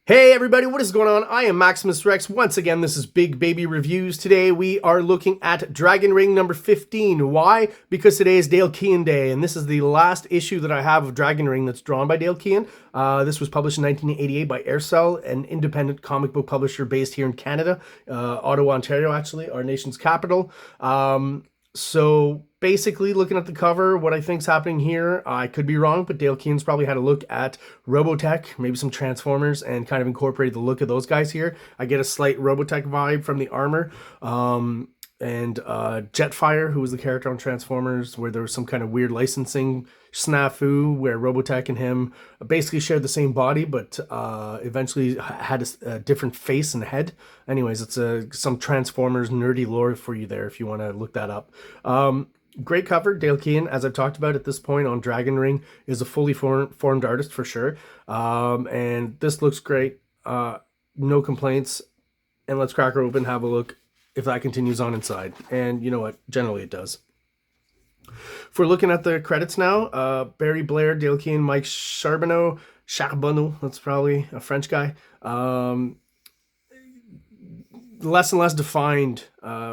Hey everybody, what is going on? I am Maximus Rex. Once again, this is Big Baby Reviews. Today we are looking at Dragon Ring number 15. Why? Because today is Dale Keown Day, and this is the last issue that I have of Dragon Ring that's drawn by Dale Keown. This was published in 1988 by Aircel, an independent comic book publisher based here in Canada, Ottawa, Ontario, actually, our nation's capital. So basically, looking at the cover, what I think's happening here, I could be wrong, but Dale Keown's probably had a look at Robotech, maybe some Transformers, and kind of incorporated the look of those guys here. I get a slight Robotech vibe from the armor. And Jetfire, who was the character on Transformers, where there was some kind of weird licensing snafu where Robotech and him basically shared the same body, but eventually had a different face and head. Anyways, it's some Transformers nerdy lore for you there if you want to look that up. Great cover. Dale Keown, as I've talked about at this point on Dragon Ring, is a fully formed artist for sure. And this looks great. No complaints. And let's crack her open, have a look if that continues on inside. And you know what? Generally it does. If we're looking at the credits now, Barry Blair, Dale Keown, Mike Charbonneau, that's probably a French guy. Less and less defined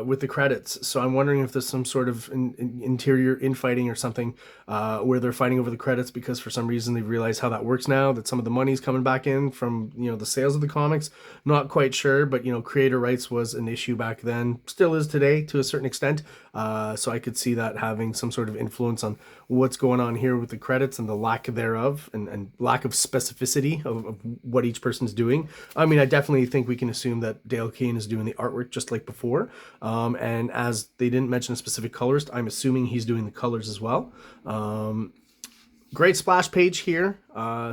with the credits, so I'm wondering if there's some sort of interior infighting or something where they're fighting over the credits because for some reason they've realized how that works now, that some of the money's coming back in from, you know, the sales of the comics. Not quite sure, but, you know, creator rights was an issue back then, still is today to a certain extent, so I could see that having some sort of influence on what's going on here with the credits and the lack thereof, and lack of specificity of what each person's doing. I mean, I definitely think we can assume that Dale Keown is doing the artwork just like before, and as they didn't mention a specific colorist, I'm assuming he's doing the colors as well. Great splash page here.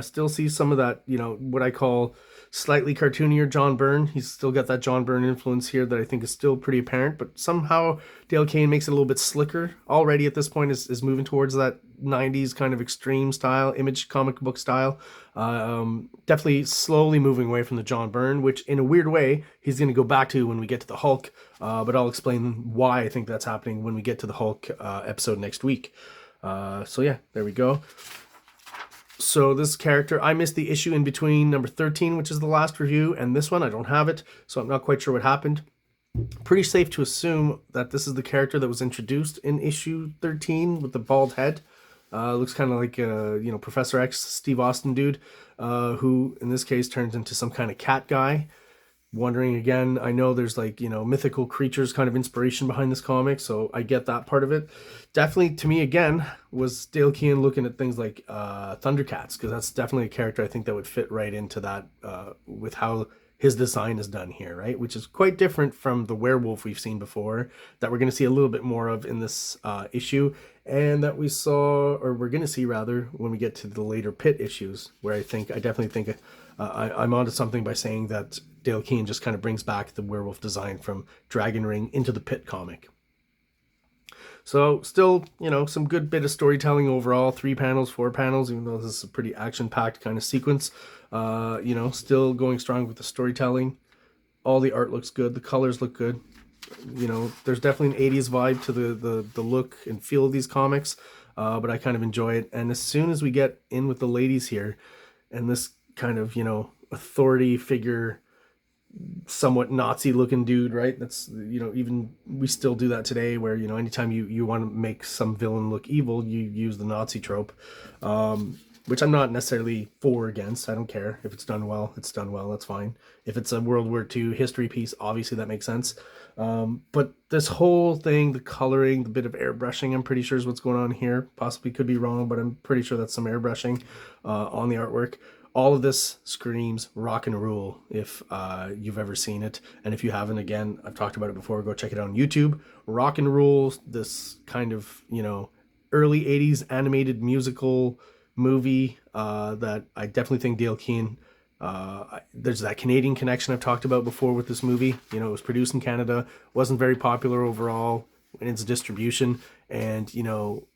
Still see some of that, you know, what I call slightly cartoonier John Byrne. He's still got that John Byrne influence here that I think is still pretty apparent, but somehow Dale Keown makes it a little bit slicker. Already at this point is moving towards that 90s kind of extreme style, image comic book style. Definitely slowly moving away from the John Byrne, which in a weird way he's going to go back to when we get to the Hulk, but I'll explain why I think that's happening when we get to the Hulk episode next week. So yeah, there we go. So this character, I missed the issue in between number 13, which is the last review, and this one. I don't have it, so I'm not quite sure what happened. Pretty safe to assume that this is the character that was introduced in issue 13 with the bald head. Looks kind of like, you know, Professor X, Steve Austin dude, who in this case turns into some kind of cat guy. Wondering again, I know there's like, you know, mythical creatures kind of inspiration behind this comic, so I get that part of it. Definitely, to me, again, was Dale Keown looking at things like Thundercats, because that's definitely a character I think that would fit right into that with how his design is done here, right? Which is quite different from the werewolf we've seen before, that we're going to see a little bit more of in this issue, and that we saw, or we're going to see rather, when we get to the later Pit issues, where I definitely think I'm onto something by saying that Dale Keown just kind of brings back the werewolf design from Dragon Ring into the Pit comic. So still, you know, some good bit of storytelling overall. 3 panels, 4 panels, even though this is a pretty action-packed kind of sequence. You know, still going strong with the storytelling. All the art looks good. The colors look good. You know, there's definitely an 80s vibe to the look and feel of these comics. But I kind of enjoy it. And as soon as we get in with the ladies here, and this kind of, you know, authority figure, somewhat Nazi looking dude, right? That's, you know, even we still do that today, where, you know, anytime you want to make some villain look evil, you use the Nazi trope, which I'm not necessarily for or against. I don't care. If it's done well, it's done well. That's fine. If it's a World War II history piece, obviously that makes sense. But this whole thing, the coloring, the bit of airbrushing, I'm pretty sure is what's going on here. Possibly could be wrong, but I'm pretty sure that's some airbrushing on the artwork. All of this screams rock and roll if you've ever seen it. And if you haven't, again, I've talked about it before, go check it out on YouTube. Rock and roll, this kind of, you know, early 80s animated musical movie that I definitely think Dale Keown, there's that Canadian connection I've talked about before with this movie. You know, it was produced in Canada, wasn't very popular overall in its distribution. And, you know,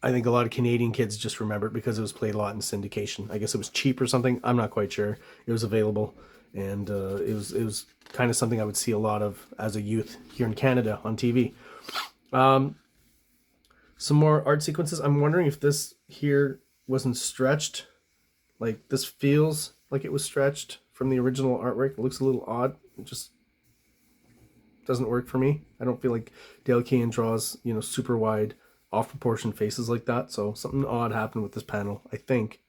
I think a lot of Canadian kids just remember it because it was played a lot in syndication. I guess it was cheap or something. I'm not quite sure. It was available, and it was kind of something I would see a lot of as a youth here in Canada on TV. Some more art sequences. I'm wondering if this here wasn't stretched. Like, this feels like it was stretched from the original artwork. It looks a little odd. It just doesn't work for me. I don't feel like Dale Keown draws, you know, super wide, off proportion faces like that. So something odd happened with this panel, I think.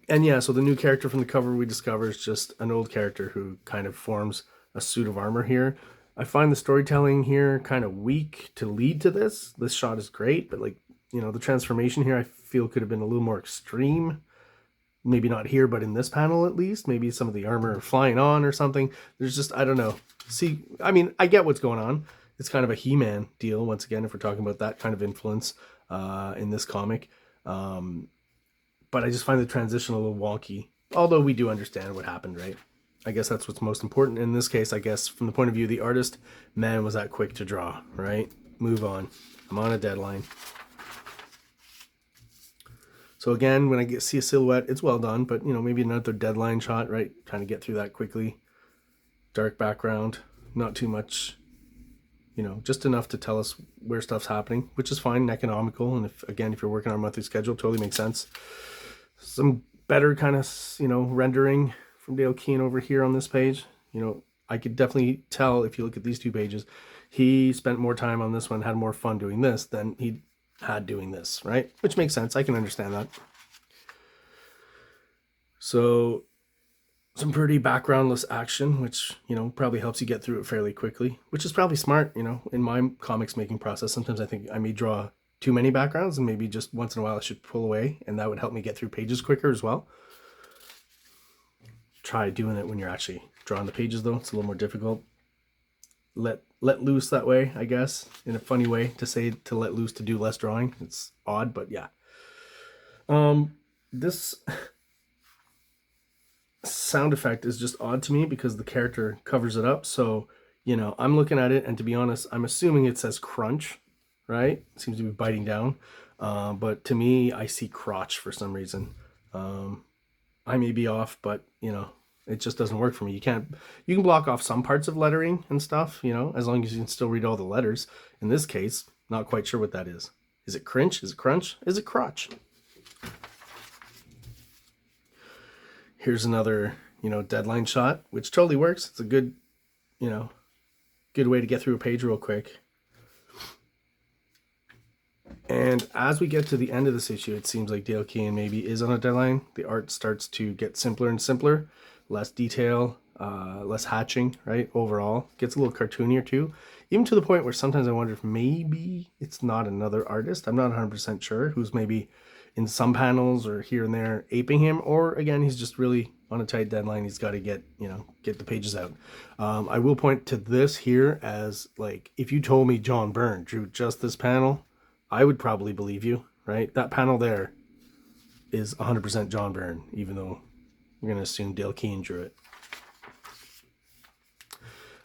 And yeah, so the new character from the cover we discover is just an old character who kind of forms a suit of armor here. I find the storytelling here kind of weak to lead to this. This shot is great, but like, you know, the transformation here I feel could have been a little more extreme. Maybe not here, but in this panel at least. Maybe some of the armor flying on or something. There's just, I don't know. See, I mean, I get what's going on. It's kind of a He-Man deal, once again, if we're talking about that kind of influence in this comic. But I just find the transition a little wonky. Although we do understand what happened, right? I guess that's what's most important. In this case, I guess, from the point of view of the artist, man, was that quick to draw, right? Move on. I'm on a deadline. So again, when I see a silhouette, it's well done, but, you know, maybe another deadline shot, right? Trying to get through that quickly. Dark background, not too much, you know, just enough to tell us where stuff's happening, which is fine and economical. And if you're working on a monthly schedule, totally makes sense. Some better kind of, you know, rendering from Dale Keown over here on this page. You know, I could definitely tell if you look at these two pages, he spent more time on this one, had more fun doing this than he had doing this, right? Which makes sense. I can understand that. So some pretty backgroundless action, which, you know, probably helps you get through it fairly quickly, which is probably smart. You know, in my comics making process, sometimes I think I may draw too many backgrounds and maybe just once in a while I should pull away, and that would help me get through pages quicker as well. Try doing it when you're actually drawing the pages though. It's a little more difficult. Let loose that way, I guess, in a funny way to say, to let loose, to do less drawing. It's odd, but yeah. This sound effect is just odd to me because the character covers it up. So, you know, I'm looking at it, and to be honest, I'm assuming it says crunch, right? It seems to be biting down. But to me, I see crotch for some reason. I may be off, but, you know, it just doesn't work for me. You can block off some parts of lettering and stuff, you know, as long as you can still read all the letters. In this case, not quite sure what that is. Is it cringe? Is it crunch? Is it crotch? Here's another, you know, deadline shot, which totally works. It's a good, you know, good way to get through a page real quick. And as we get to the end of this issue, it seems like Dale Keown maybe is on a deadline. The art starts to get simpler and simpler, less detail, less hatching, right? Overall, gets a little cartoonier too, even to the point where sometimes I wonder if maybe it's not another artist. I'm not 100% sure who's maybe in some panels or here and there aping him, or again, he's just really on a tight deadline. He's got to get, you know, get the pages out. I will point to this here as, like, if you told me John Byrne drew just this panel, I would probably believe you, right? That panel there is 100% John Byrne, even though we're going to assume Dale Keown drew it.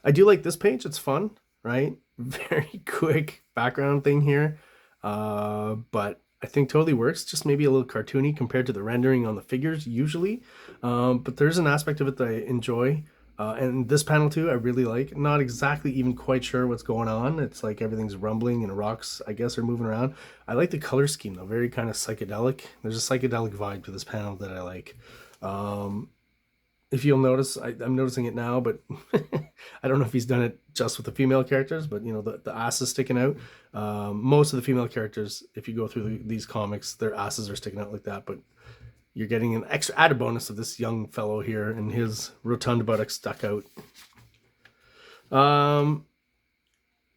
I do like this page. It's fun, right? Very quick background thing here. But I think totally works. Just maybe a little cartoony compared to the rendering on the figures usually. But there's an aspect of it that I enjoy. And this panel too, I really like. Not exactly even quite sure what's going on. It's like everything's rumbling and rocks, I guess, are moving around. I like the color scheme though, very kind of psychedelic. There's a psychedelic vibe to this panel that I like. If you'll notice, I'm noticing it now, but I don't know if he's done it just with the female characters, but, you know, the ass is sticking out. Most of the female characters, if you go through these comics, their asses are sticking out like that, but you're getting an extra added bonus of this young fellow here and his rotund buttocks stuck out.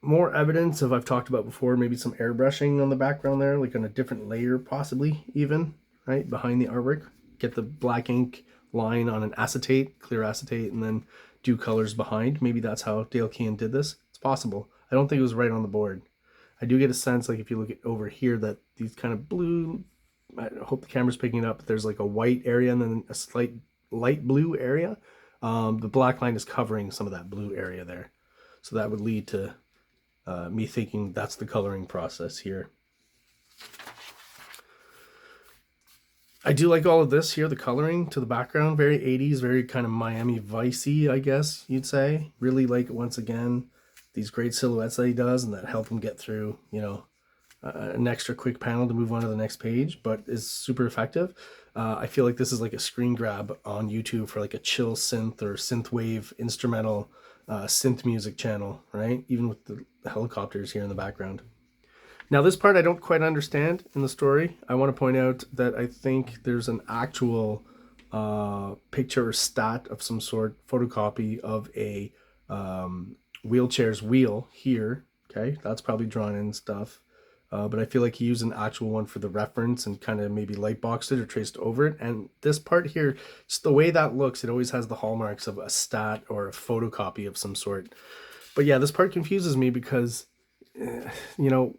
More evidence of, I've talked about before, maybe some airbrushing on the background there, like on a different layer possibly even, right, behind the artwork. Get the black ink line on an acetate, clear acetate, and then do colors behind. Maybe that's how Dale Keown did this. It's possible. I don't think it was right on the board. I do get a sense, like if you look at over here, that these kind of blue, I hope the camera's picking it up, but there's like a white area and then a slight light blue area. The black line is covering some of that blue area there. So that would lead to me thinking that's the coloring process here. I do like all of this here, the coloring to the background, very 80s, very kind of Miami Vice-y, I guess you'd say. Really like, once again, these great silhouettes that he does and that help him get through, you know, an extra quick panel to move on to the next page, but is super effective. I feel like this is like a screen grab on YouTube for like a chill synth or synthwave instrumental synth music channel, right? Even with the helicopters here in the background. Now this part I don't quite understand in the story. I want to point out that I think there's an actual picture or stat of some sort, photocopy of a wheelchair's wheel here. Okay, that's probably drawn in stuff. But I feel like he used an actual one for the reference and kind of maybe light boxed it or traced over it. And this part here, just the way that looks, it always has the hallmarks of a stat or a photocopy of some sort. But yeah, this part confuses me because, you know,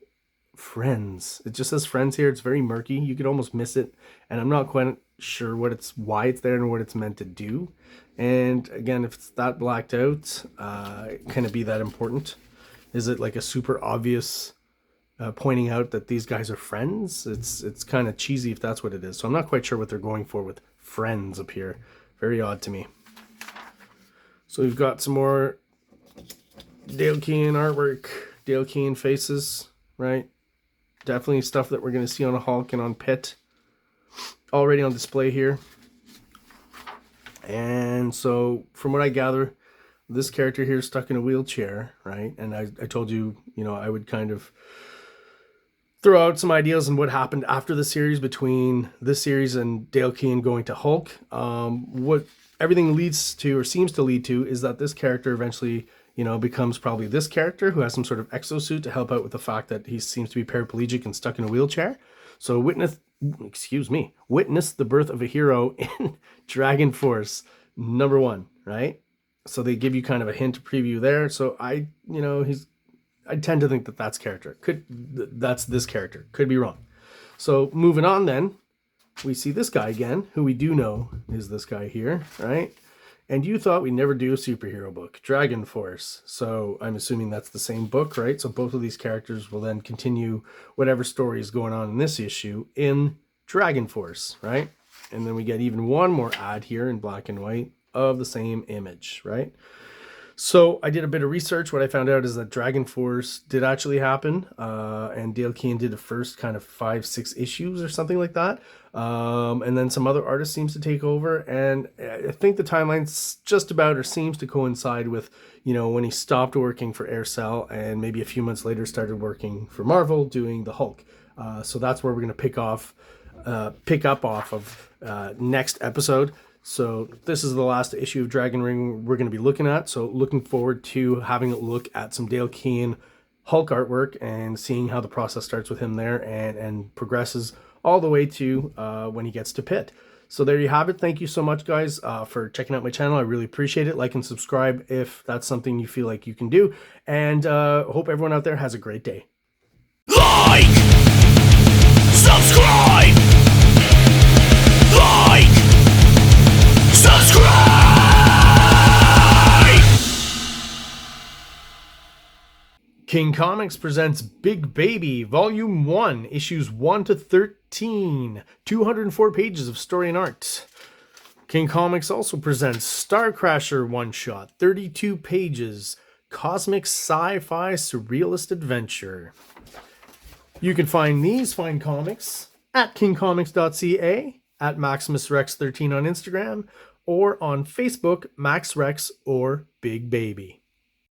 friends. It just says friends here. It's very murky. You could almost miss it. And I'm not quite sure why it's there and what it's meant to do. And again, if it's that blacked out, can it be that important? Is it like a super obvious pointing out that these guys are friends? It's kind of cheesy if that's what it is. So I'm not quite sure what they're going for with friends up here. Very odd to me. So we've got some more Dale Keown artwork, Dale Keown faces, right? Definitely stuff that we're going to see on a Hulk and on Pitt. Already on display here. And so from what I gather, this character here is stuck in a wheelchair, right? And I told you, you know, I would kind of throw out some ideas on what happened after the series, between this series and Dale Keown going to Hulk. What everything leads to, or seems to lead to, is that this character eventually, you know, becomes probably this character who has some sort of exosuit to help out with the fact that he seems to be paraplegic and stuck in a wheelchair. So witness the birth of a hero in Dragon Force #1, right? So they give you kind of a hint preview there. So I tend to think that that's this character. Could be wrong. So moving on then, we see this guy again, who we do know is this guy here, right? And you thought we'd never do a superhero book, Dragon Force. So I'm assuming that's the same book, right? So both of these characters will then continue whatever story is going on in this issue in Dragon Force, right? And then we get even one more ad here in black and white of the same image, right? So I did a bit of research. What I found out is that Dragon Force did actually happen, and Dale Keown did the first kind of 5-6 issues or something like that, and then some other artist seems to take over, and I think the timeline's just about, or seems to coincide with, you know, when he stopped working for Aircel and maybe a few months later started working for Marvel doing the Hulk. So that's where we're going to pick up off of next episode. So this is the last issue of Dragonring we're going to be looking at. So looking forward to having a look at some Dale Keown Hulk artwork and seeing how the process starts with him there and progresses all the way to when he gets to Pitt. So there you have it. Thank you so much, guys, for checking out my channel. I really appreciate it. Like and subscribe if that's something you feel like you can do. And hope everyone out there has a great day. Like! Subscribe! Like! Subscribe! King Comics presents Big Baby, Volume 1, Issues 1 to 13, 204 pages of story and art. King Comics also presents Star Crasher one-shot, 32 pages, cosmic sci-fi surrealist adventure. You can find these fine comics at KingComics.CA, at MaximusRex13 on Instagram, or on Facebook, MaxRex or Big Baby.